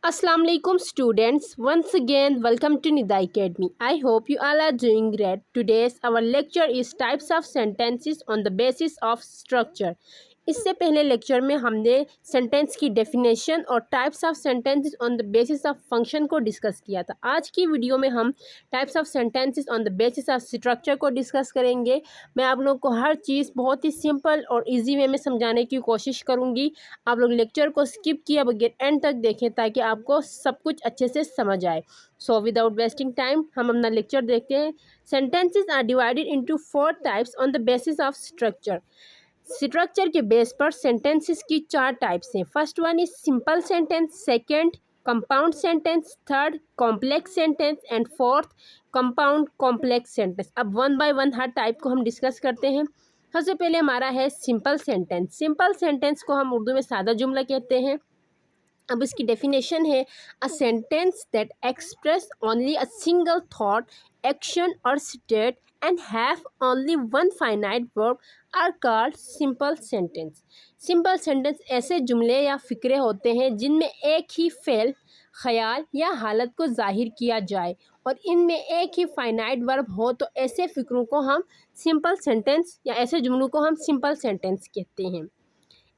Assalamu alaikum students. Once again, welcome to Nida Academy. I hope you all are doing great. Today's our lecture is types of sentences on the basis of structure. इससे पहले lecture में हमने sentence की definition और types of sentences on the basis of function को discuss किया था। आज की वीडियो में हम types of sentences on the basis of structure को डिस्कस करेंगे। मैं आप लोगों को हर चीज़ बहुत ही सिंपल और इजी वे में समझाने की कोशिश करूँगी। आप लोग लेक्चर को स्किप किए बगैर एंड तक देखें ताकि आपको सब कुछ अच्छे से समझ आए। सो विदाउट वेस्टिंग टाइम हम अपना लेक्चर देखते हैं। Sentences are divided into 4 types on the basis of structure. Structure के बेस पर सेंटेंसेस की 4 टाइप्स हैं। First one is simple sentence, second compound sentence, third complex sentence and fourth compound complex sentence. अब one by one हर type को हम discuss करते हैं। सबसे पहले हमारा है सिंपल सेंटेंस। सिंपल सेंटेंस को हम उर्दू में सादा जुमला कहते हैं। अब इसकी डेफिनेशन है a sentence that express only a single thought, action और state and have only one finite verb are called simple sentence. Simple sentence ऐसे जुमले या फिक्रे होते हैं जिनमें एक ही फेल, ख्याल या हालत को जाहिर किया जाए और इनमें एक ही फाइनाइट वर्ब हो, तो ऐसे फिक्रों को हम सिंपल सेंटेंस या ऐसे जुमलों को हम सिंपल सेंटेंस कहते हैं।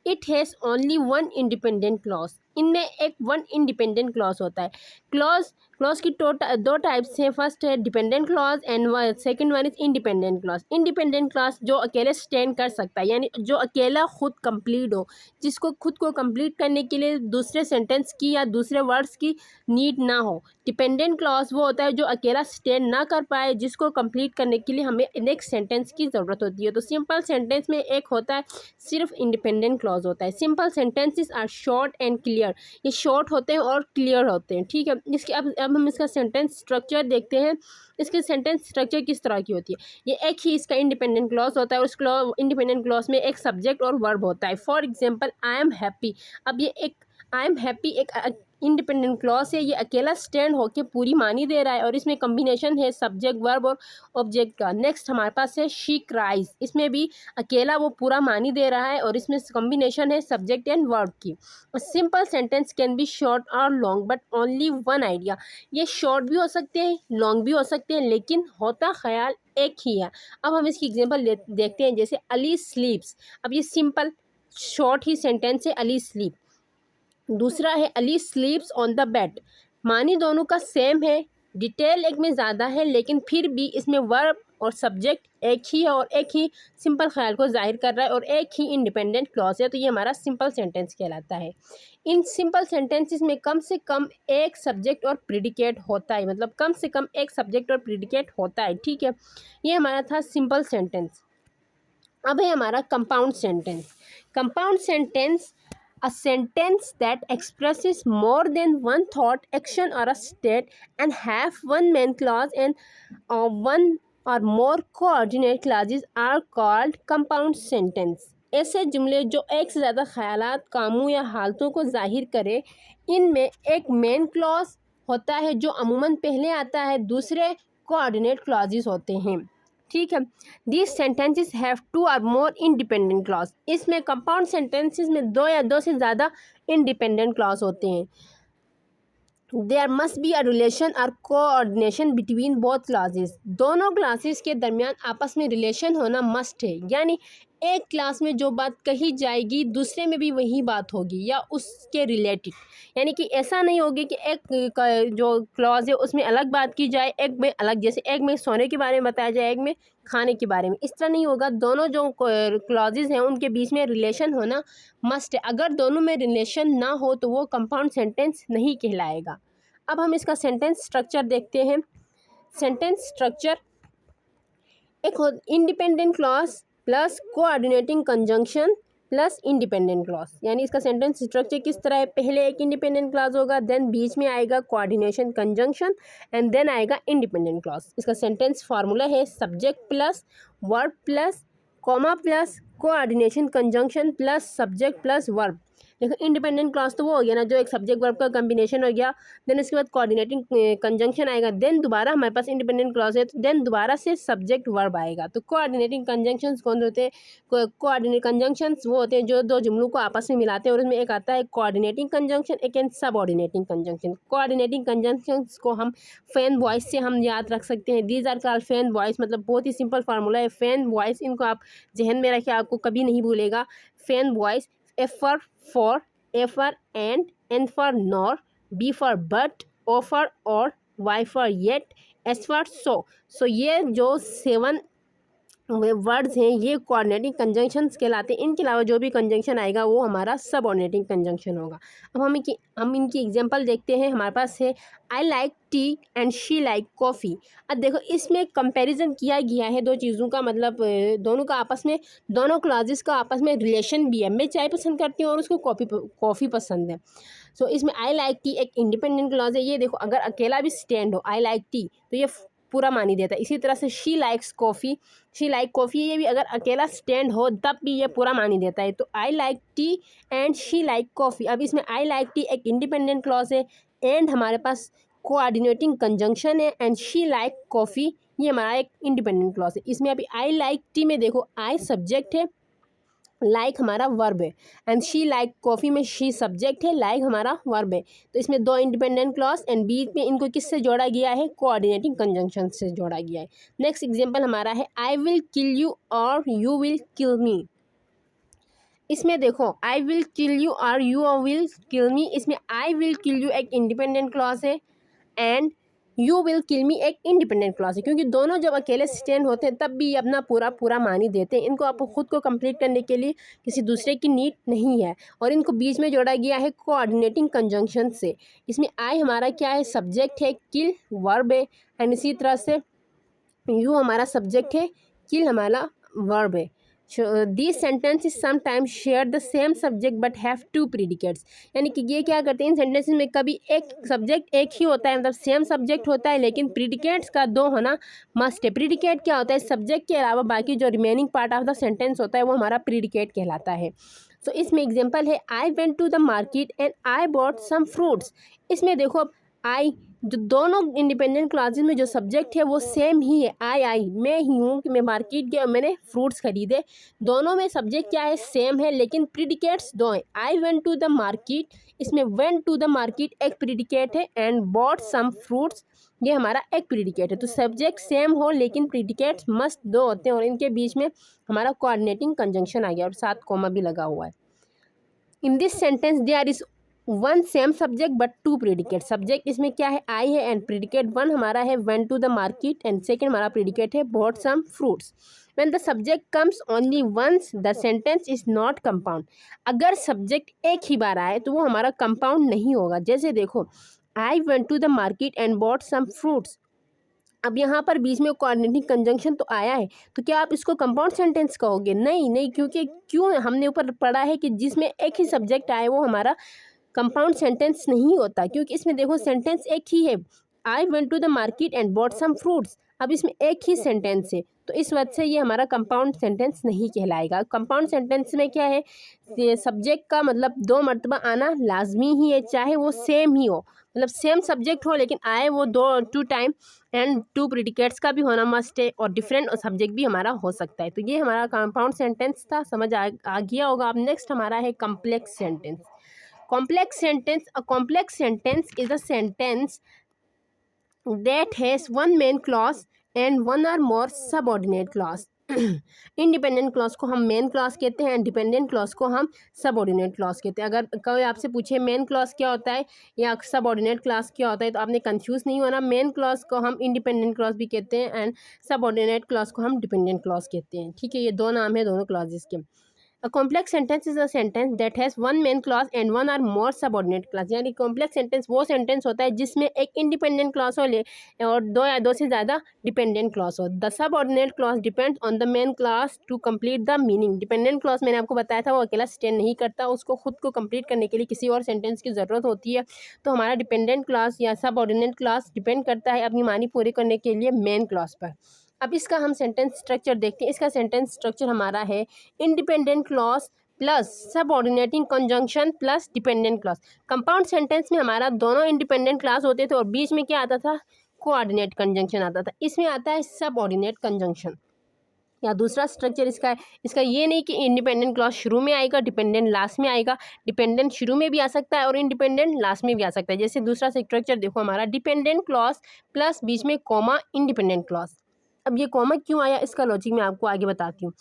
It has only one independent clause. इनमें एक वन इंडिपेंडेंट क्लॉज होता है। क्लॉज की दो टाइप्स हैं। फर्स्ट है dependent clause and second one is independent clause. Independent clause जो अकेले स्टैंड कर सकता है, यानी जो अकेला खुद कंप्लीट हो, जिसको खुद को कंप्लीट करने के लिए दूसरे सेंटेंस की या दूसरे वर्ड्स की नीड ना हो। डिपेंडेंट क्लॉज वो होता है जो अकेला स्टैंड ना कर पाए, जिसको कंप्लीट करने के लिए हमें नेक्स्ट सेंटेंस की ज़रूरत होती है। तो सिंपल सेंटेंस में एक होता है सिर्फ इंडिपेंडेंट क्लॉज होता है। Simple sentences are short and clear. ये शॉर्ट होते हैं और क्लियर होते हैं। ठीक है, इसके अब हम इसका सेंटेंस स्ट्रक्चर देखते हैं। इसकी सेंटेंस स्ट्रक्चर किस तरह की होती है। ये एक ही इसका इंडिपेंडेंट क्लॉज होता है और उस इंडिपेंडेंट क्लॉज में एक सब्जेक्ट और वर्ब होता है। For example I am happy. अब ये एक आई एम हैप्पी एक इंडिपेंडेंट क्लॉज है, ये अकेला स्टैंड होके पूरी मानी दे रहा है और इसमें कम्बिनेशन है सब्जेक्ट, वर्ब और ऑब्जेक्ट का। नेक्स्ट हमारे पास है शी क्राइज। इसमें भी अकेला वो पूरा मानी दे रहा है और इसमें कम्बिनेशन है सब्जेक्ट एंड वर्ब की। Simple sentence can be short और long but only one idea. ये शॉर्ट भी हो सकते हैं, लॉन्ग भी हो सकते हैं, लेकिन होता ख्याल एक ही है। अब हम इसकी एग्जांपल देखते हैं, जैसे अली स्लीप्स। अब ये सिंपल शॉर्ट ही सेंटेंस है, अली स्लीप। दूसरा है अली स्लीप्स ऑन द बेड। मानी दोनों का सेम है, डिटेल एक में ज़्यादा है, लेकिन फिर भी इसमें वर्ब और सब्जेक्ट एक ही है और एक ही सिंपल ख्याल को जाहिर कर रहा है और एक ही इंडिपेंडेंट क्लॉज है। तो ये हमारा सिंपल सेंटेंस कहलाता है। इन सिंपल सेंटेंसेस में कम से कम एक सब्जेक्ट और प्रिडिकेट होता है, मतलब कम से कम एक सब्जेक्ट और प्रिडिकेट होता है। ठीक है, ये हमारा था सिंपल सेंटेंस। अब है हमारा compound sentence. Compound sentence a sentence that expresses more than one thought, action or a state and have one main clause and one or more coordinate clauses are called compound sentence। ऐसे जुमले जो एक से ज़्यादा ख्यालात, कामों या हालतों को जाहिर करे, इनमें एक मेन क्लॉज होता है जो अमूमन पहले आता है, दूसरे कोऑर्डिनेट क्लॉजेस होते हैं। ठीक है, दीज सेंटेंसेस हैव टू और मोर इंडिपेंडेंट क्लॉज। इसमें कंपाउंड सेंटेंसेस में दो या दो से ज़्यादा इंडिपेंडेंट क्लॉज होते हैं। There must be a relation और कोऑर्डिनेशन बिटवीन बोथ क्लासेस। दोनों क्लासेस के दरमियान आपस में रिलेशन होना मस्ट है, यानी एक क्लास में जो बात कही जाएगी दूसरे में भी वही बात होगी या उसके रिलेटेड। यानी कि ऐसा नहीं होगी कि एक जो क्लॉज है उसमें अलग बात की जाए, एक में अलग, जैसे एक में सोने के बारे में बताया जाए, एक में खाने के बारे में। इस तरह नहीं होगा। दोनों जो क्लॉजेज हैं उनके बीच में रिलेशन होना मस्ट है। अगर दोनों में रिलेशन ना हो तो वो कंपाउंड सेंटेंस नहीं कहलाएगा। अब हम इसका सेंटेंस स्ट्रक्चर देखते हैं। सेंटेंस स्ट्रक्चर एक independent clause plus coordinating conjunction plus independent clause. यानी इसका सेंटेंस स्ट्रक्चर किस तरह है, पहले एक इंडिपेंडेंट क्लॉज होगा, देन बीच में आएगा कोऑर्डिनेशन कंजंक्शन एंड देन आएगा इंडिपेंडेंट क्लॉज। इसका सेंटेंस फार्मूला है subject plus verb plus comma plus coordination conjunction plus subject plus verb. देखो इंडिपेंडेंट क्लॉज तो वो हो गया ना, जो एक सब्जेक्ट वर्ब का कॉम्बिनेशन हो गया, देन उसके बाद कोऑर्डिनेटिंग कंजंक्शन आएगा, देन दोबारा हमारे पास इंडिपेंडेंट क्लॉज है, तो देन दोबारा से सब्जेक्ट वर्ब आएगा। तो कोऑर्डिनेटिंग कंजंक्शंस कौन होते हैं? कोऑर्डिनेट कंजंक्शंस वो होते हैं जो दो जुमलों को आपस में मिलाते हैं, और उसमें एक आता है कोऑर्डिनेटिंग कंजंक्शन, एक and subordinating conjunction. Coordinating conjunctions को हम फैन वॉइस से हम याद रख सकते हैं। These are called FANBOYS, मतलब बहुत ही सिंपल फार्मूला है फैन वॉइस, इनको आप जहन में रखिए, आपको कभी नहीं भूलेगा। FANBOYS, F for, A for N for nor, B for but, O for or, Y for yet, S for so ये जो 7 वर्ड्स हैं ये कोऑर्डिनेटिंग कंजंक्शंस कहलाते हैं। इनके अलावा जो भी कंजंक्शन आएगा वो हमारा सबऑर्डिनेटिंग कंजंक्शन होगा। अब हम इनकी एग्जांपल देखते हैं। हमारे पास है I like T and she like coffee. अब देखो इसमें कंपैरिजन किया गया है दो चीज़ों का, मतलब दोनों का आपस में, दोनों क्लॉजेस का आपस में रिलेशन भी है। मैं चाय पसंद करती हूँ और उसको कॉफ़ी पसंद है। सो इसमें आई लाइक टी एक इंडिपेंडेंट क्लॉज है। ये देखो अगर अकेला भी स्टैंड हो आई लाइक टी तो ये पूरा मानी देता है। इसी तरह से she likes coffee, she like coffee, ये भी अगर अकेला स्टैंड हो तब भी ये पूरा मानी देता है। तो I like T and she like coffee. अब इसमें आई लाइक टी एक इंडिपेंडेंट क्लॉज है, एंड हमारे पास कोऑर्डिनेटिंग कंजंक्शन है, एंड शी लाइक कॉफ़ी ये हमारा एक इंडिपेंडेंट क्लॉज है। इसमें अभी आई लाइक टी में देखो आई सब्जेक्ट है, लाइक हमारा वर्ब है, एंड शी लाइक कॉफ़ी में शी सब्जेक्ट है, लाइक हमारा वर्ब है। तो इसमें दो इंडिपेंडेंट क्लॉज, एंड बीच में इनको किससे जोड़ा गया है? कोऑर्डिनेटिंग कंजंक्शन से जोड़ा गया है। नेक्स्ट एग्जांपल हमारा है आई विल किल यू और यू विल किल मी। इसमें देखो आई विल किल यू और यू विल किल मी, इसमें आई विल किल यू एक इंडिपेंडेंट क्लॉज है, एंड यू विल किल मी एक इंडिपेंडेंट क्लॉज है, क्योंकि दोनों जब अकेले स्टैंड होते हैं तब भी ये अपना पूरा मानी देते हैं। इनको आपको खुद को कंप्लीट करने के लिए किसी दूसरे की नीड नहीं है, और इनको बीच में जोड़ा गया है कोऑर्डिनेटिंग कंजंक्शन से। इसमें आई हमारा क्या है? सब्जेक्ट है, किल वर्ब है, एंड इसी तरह से यू हमारा सब्जेक्ट है, किल हमारा वर्ब है। These sentences sometimes share the same subject but have two predicates। यानी कि ये क्या करते हैं, इन सेंटेंसेस में कभी एक सब्जेक्ट एक ही होता है, मतलब सेम सब्जेक्ट होता है, लेकिन प्रीडिकेट्स का दो होना मस्ट है। प्रीडिकेट क्या होता है? सब्जेक्ट के अलावा बाकी जो remaining part of the sentence होता है वो हमारा प्रीडिकेट कहलाता है। सो इसमें एग्जाम्पल है I went to the market and I bought some fruits. इसमें देखो अब आई, जो दोनों इंडिपेंडेंट क्लॉजेज में जो सब्जेक्ट है वो सेम ही है। आई मैं ही हूँ कि मैं मार्केट गया, मैंने फ्रूट्स खरीदे। दोनों में सब्जेक्ट क्या है? सेम है, लेकिन प्रीडिकेट्स दो हैं। I went to the market, इसमें वेंट टू द मार्केट एक प्रीडिकेट है, एंड बॉट सम फ्रूट्स ये हमारा एक प्रीडिकेट है। तो सब्जेक्ट सेम हो लेकिन प्रीडिकेट्स मस्ट दो होते हैं, और इनके बीच में हमारा कोऑर्डिनेटिंग कंजंक्शन आ गया और साथ कॉमा भी लगा हुआ है। In this sentence there is one same subject but two predicate. Subject इसमें क्या है? आई है, एंड प्रीडिकेट वन हमारा है went to the market, and second हमारा प्रीडिकेट है bought some fruits. When the subject comes only once the sentence is not compound. अगर subject एक ही बार आए तो वो हमारा कंपाउंड नहीं होगा। जैसे देखो I went to the market and bought some fruits. अब यहाँ पर बीच में कोऑर्डिनेटिंग कंजंक्शन तो आया है, तो क्या आप इसको कंपाउंड सेंटेंस कहोगे? नहीं, क्योंकि हमने ऊपर पढ़ा है कि जिसमें एक ही सब्जेक्ट आए वो हमारा कंपाउंड सेंटेंस नहीं होता, क्योंकि इसमें देखो सेंटेंस एक ही है, I went to the market and bought some fruits. अब इसमें एक ही सेंटेंस है, तो इस वजह से ये हमारा कंपाउंड सेंटेंस नहीं कहलाएगा। कंपाउंड सेंटेंस में क्या है? सब्जेक्ट का मतलब दो मरतबा आना लाजमी ही है, चाहे वो सेम ही हो, मतलब सेम सब्जेक्ट हो लेकिन आए वो टू टाइम, एंड टू प्रीडिकेट्स का भी होना मस्ट है, और डिफरेंट सब्जेक्ट भी हमारा हो सकता है। तो ये हमारा कंपाउंड सेंटेंस था, समझ आ गया होगा। अब नेक्स्ट हमारा है complex sentence. Complex sentence. A complex sentence is a sentence that has one main clause and one or more subordinate clause। Independent clause को हम मेन क्लॉज कहते हैं, डिपेंडेंट क्लॉज को हम सबऑर्डिनेट क्लॉज कहते हैं। अगर कोई आपसे पूछे मेन क्लॉज क्या होता है या सबऑर्डिनेट क्लॉज क्या होता है तो आपने कंफ्यूज नहीं होना। मेन क्लॉज को हम इंडिपेंडेंट क्लॉज भी कहते हैं, एंड सबऑर्डिनेट क्लॉज को हम डिपेंडेंट क्लॉज कहते हैं। ठीक है, ये दो नाम है दोनों क्लॉजेस के। A complex sentence is a sentence that has one main clause and one or more subordinate clause। यानी कॉम्प्लेक्स सेंटेंस वो सेंटेंस होता है जिसमें एक इंडिपेंडेंट क्लॉज हो ले और दो या दो से ज़्यादा डिपेंडेंट क्लॉज हो। The subordinate clause depends on the main clause to complete the meaning. Dependent clause मैंने आपको बताया था वो अकेला स्टैंड नहीं करता, उसको खुद को कंप्लीट करने के लिए किसी और सेंटेंस की ज़रूरत होती है। तो हमारा डिपेंडेंट क्लॉज या सबऑर्डिनेट क्लॉज डिपेंड करता है अपनी मानी पूरी करने के लिए मेन क्लॉज पर। अब इसका हम सेंटेंस स्ट्रक्चर देखते हैं। इसका सेंटेंस स्ट्रक्चर हमारा है independent clause plus subordinating conjunction plus dependent clause. Compound sentence में हमारा दोनों इंडिपेंडेंट क्लॉज होते थे और बीच में क्या आता था, कोऑर्डिनेट कंजंक्शन आता था। इसमें आता है सबऑर्डिनेट कंजंक्शन। या दूसरा स्ट्रक्चर इसका है, इसका ये नहीं कि इंडिपेंडेंट क्लॉज शुरू में आएगा, डिपेंडेंट लास्ट में आएगा। डिपेंडेंट शुरू में भी आ सकता है और इंडिपेंडेंट लास्ट में भी आ सकता है। जैसे दूसरा स्ट्रक्चर देखो हमारा डिपेंडेंट क्लॉज प्लस बीच में कॉमा इंडिपेंडेंट क्लॉज। अब ये कॉमा क्यों आया, इसका लॉजिक मैं आपको आगे बताती हूँ।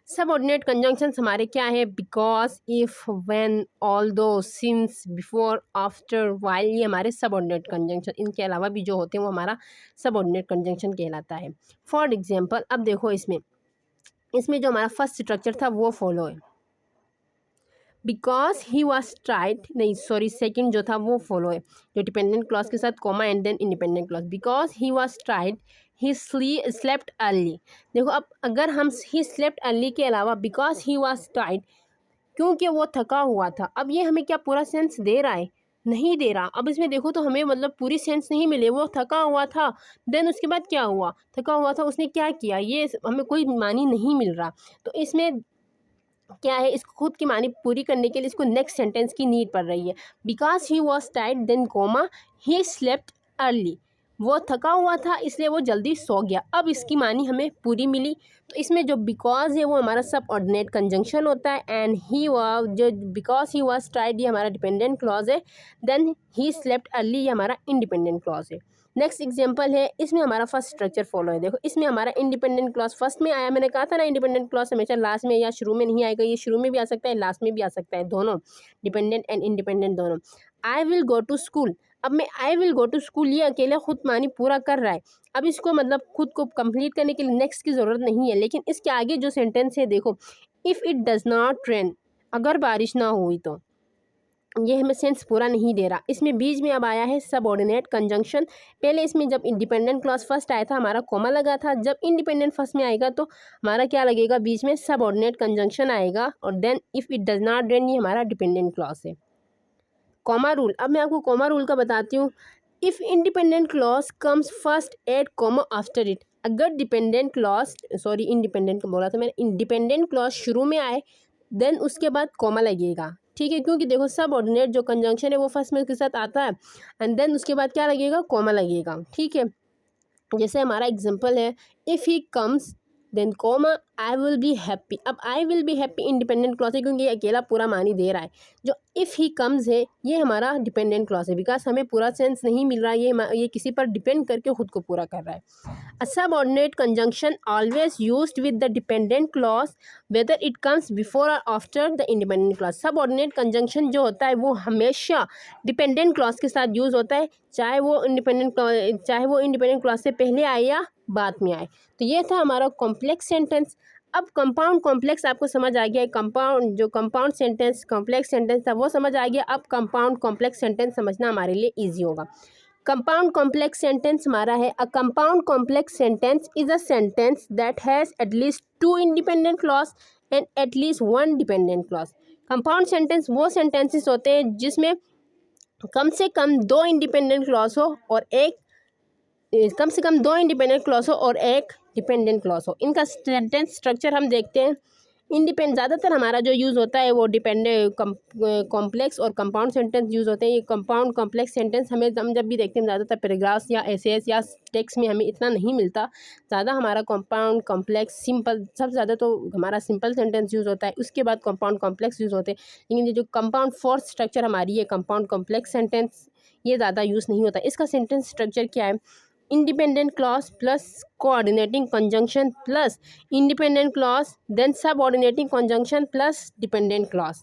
सबऑर्डिनेट कंजंक्शंस हमारे क्या है, because, if, when, although, since, before, after, while, ये हमारे सबऑर्डिनेट कंजंक्शन। इनके अलावा भी जो होते हैं वो हमारा सबऑर्डिनेट कंजंक्शन कहलाता है। फॉर एग्जाम्पल अब देखो इसमें जो हमारा फर्स्ट स्ट्रक्चर था वो फॉलो है, बिकॉज ही वॉज ट्राइड, नहीं सॉरी सेकंड जो था वो फॉलो है, जो डिपेंडेंट क्लॉज के साथ comma and then independent clause. Because he was tired he slept early. देखो अब अगर हम ही स्लेप्ट अर्ली के अलावा बिकॉज ही वॉज ट्राइड, क्योंकि वो थका हुआ था, अब ये हमें क्या पूरा सेंस दे रहा है, नहीं दे रहा। अब इसमें देखो तो हमें मतलब पूरी सेंस नहीं मिले, वो थका हुआ था, देन उसके बाद क्या हुआ, थका हुआ था उसने क्या किया, ये हमें कोई मानी नहीं मिल रहा। तो इसमें क्या है, इसको खुद की मानी पूरी करने के लिए इसको नेक्स्ट सेंटेंस की नीड पड़ रही है। Because he was tired then comma he slept early, वो थका हुआ था इसलिए वो जल्दी सो गया। अब इसकी मानी हमें पूरी मिली। तो इसमें जो बिकॉज है वो हमारा सब ऑर्डिनेट कंजंक्शन होता है एंड ही वॉज, जो बिकॉज ही वॉज टायर्ड ये हमारा डिपेंडेंट क्लॉज है, देन ही स्लेप्ट अर्ली ये हमारा इंडिपेंडेंट क्लॉज है। नेक्स्ट एग्जांपल है, इसमें हमारा फर्स्ट स्ट्रक्चर फॉलो है। देखो इसमें हमारा इंडिपेंडेंट क्लॉज फर्स्ट में आया, मैंने कहा था ना इंडिपेंडेंट क्लॉज हमेशा लास्ट में या शुरू में नहीं आएगा, ये शुरू में भी आ सकता है लास्ट में भी आ सकता है, दोनों डिपेंडेंट एंड इंडिपेंडेंट दोनों। I will go to school, अब मैं I will go to school ये अकेला खुद मानी पूरा कर रहा है। अब इसको मतलब खुद को कंप्लीट करने के लिए नेक्स्ट की ज़रूरत नहीं है, लेकिन इसके आगे जो सेंटेंस है देखो, if it does not rain, अगर बारिश ना हुई तो, ये हमें सेंस पूरा नहीं दे रहा। इसमें बीच में अब आया है सबऑर्डिनेट कंजंक्शन। पहले इसमें जब इंडिपेंडेंट क्लॉज फर्स्ट आया था हमारा कॉमा लगा था, जब इंडिपेंडेंट फर्स्ट में आएगा तो हमारा क्या लगेगा, बीच में सबऑर्डिनेट कंजंक्शन आएगा और then if it does not rain ये हमारा डिपेंडेंट क्लॉज है। कॉमा रूल, अब मैं आपको कॉमा रूल का बताती हूँ। If independent clause comes first add comma after it, अगर डिपेंडेंट क्लॉज, सॉरी इंडिपेंडेंट बोला था मैंने, इंडिपेंडेंट क्लॉज शुरू में आए देन उसके बाद कॉमा लगेगा, ठीक है, क्योंकि देखो सब ऑर्डिनेट जो कंजंक्शन है वो फर्स्ट में उसके साथ आता है एंड देन उसके बाद क्या लगेगा, कॉमा लगेगा, ठीक है। जैसे हमारा एग्जांपल है, if he comes then comma I will be happy. अब I will be happy independent clause है क्योंकि ये अकेला पूरा मानी दे रहा है। जो इफ़ ही कम्स है ये हमारा डिपेंडेंट क्लॉज है, बिकॉज हमें पूरा सेंस नहीं मिल रहा है, ये किसी पर डिपेंड करके खुद को पूरा कर रहा है। A subordinate conjunction always used with the dependent clause whether it comes before or after the independent clause. Subordinate conjunction जो होता है वो हमेशा डिपेंडेंट क्लॉज के साथ यूज़ होता है, चाहे वो इंडिपेंडेंट क्लॉज से पहले आए या बाद में आए। तो ये था हमारा कॉम्प्लेक्स सेंटेंस। अब कंपाउंड कॉम्प्लेक्स आपको समझ आ गया है, कंपाउंड सेंटेंस कॉम्प्लेक्स सेंटेंस था वो समझ आ गया। अब कंपाउंड कॉम्प्लेक्स सेंटेंस समझना हमारे लिए ईजी होगा। कंपाउंड कॉम्प्लेक्स सेंटेंस हमारा है, a compound complex sentence is a sentence that has at least 2 independent clause and at least 1 dependent clause. Compound sentence वो सेंटेंसेस होते हैं जिसमें कम से कम 2 इंडिपेंडेंट क्लॉज हो और कम से कम 2 इंडिपेंडेंट क्लॉज हो और एक डिपेंडेंट क्लॉज हो। इनका सेंटेंस स्ट्रक्चर हम देखते हैं। ज़्यादातर हमारा जो यूज़ होता है वो कॉम्प्लेक्स और कंपाउंड सेंटेंस यूज़ होते हैं। ये कंपाउंड कॉम्प्लेक्स सेंटेंस हम जब भी देखते हैं ज़्यादातर पैराग्राफ्स या एसेस या टेक्स्ट में हमें इतना नहीं मिलता। ज़्यादा हमारा कंपाउंड कॉम्प्लेक्स सिंपल, सबसे ज़्यादा तो हमारा सिंपल सेंटेंस यूज़ होता है, उसके बाद कंपाउंड कॉम्प्लेक्स यूज़ होते हैं। लेकिन ये जो कंपाउंड फोर्थ स्ट्रक्चर हमारी है कंपाउंड कॉम्प्लेक्स सेंटेंस, ये ज़्यादा यूज़ नहीं होता। इसका सेंटेंस स्ट्रक्चर क्या है, independent clause plus coordinating conjunction plus independent clause then subordinating conjunction plus dependent clause.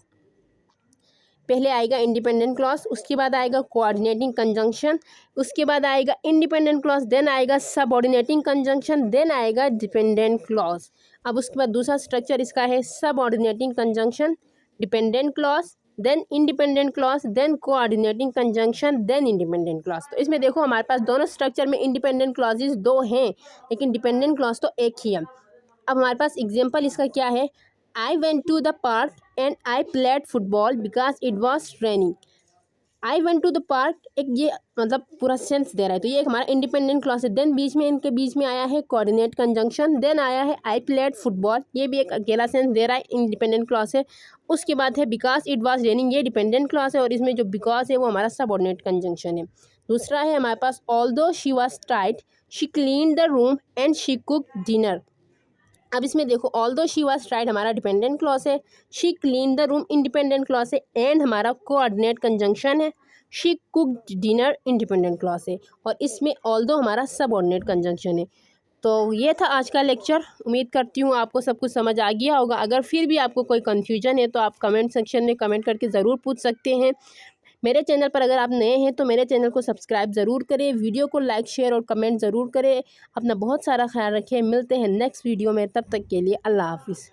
पहले आएगा इंडिपेंडेंट क्लॉज, उसके बाद आएगा कोऑर्डिनेटिंग कंजंक्शन, उसके बाद आएगा इंडिपेंडेंट क्लॉज, देन आएगा सबऑर्डिनेटिंग कंजंक्शन, देन आएगा डिपेंडेंट क्लॉज। अब उसके बाद दूसरा स्ट्रक्चर इसका है subordinating conjunction, dependent clause, then independent clause, then coordinating conjunction, then independent clause. तो इसमें देखो हमारे पास दोनों स्ट्रक्चर में इंडिपेंडेंट क्लॉजेज 2 हैं लेकिन डिपेंडेंट क्लॉज तो एक ही है। अब हमारे पास एग्जांपल इसका क्या है, I went to the park and I played football because it was raining. I went to the park, एक ये मतलब पूरा सेंस दे रहा है, तो ये एक हमारा इंडिपेंडेंट क्लॉज है। देन बीच में इनके बीच में आया है कोऑर्डिनेट कंजंक्शन। देन आया है आई प्लेड फुटबॉल, ये भी एक अकेला सेंस दे रहा है, इंडिपेंडेंट क्लॉज है। उसके बाद है बिकॉज इट वाज रेनिंग, ये डिपेंडेंट क्लॉज है और इसमें जो बिकॉज है वो हमारा सबऑर्डिनेट कंजंक्शन है। दूसरा है हमारे पास although she was tight she clean the room and she cook dinner. अब इसमें देखो ऑल्दो शी वाज टाइट हमारा डिपेंडेंट क्लॉज है, she clean the room independent clause है एंड हमारा कोऑर्डिनेट कंजंक्शन है, she cooked dinner independent clause है और इसमें ऑल्दो हमारा सबऑर्डिनेट कंजंक्शन है। तो ये था आज का लेक्चर। उम्मीद करती हूँ आपको सब कुछ समझ आ गया होगा। अगर फिर भी आपको कोई कन्फ्यूजन है तो आप कमेंट सेक्शन में कमेंट करके ज़रूर पूछ सकते हैं। मेरे चैनल पर अगर आप नए हैं तो मेरे चैनल को सब्सक्राइब ज़रूर करें, वीडियो को लाइक शेयर और कमेंट ज़रूर करें। अपना बहुत सारा ख्याल रखें, मिलते हैं नेक्स्ट वीडियो में, तब तक के लिए अल्लाह हाफिज़।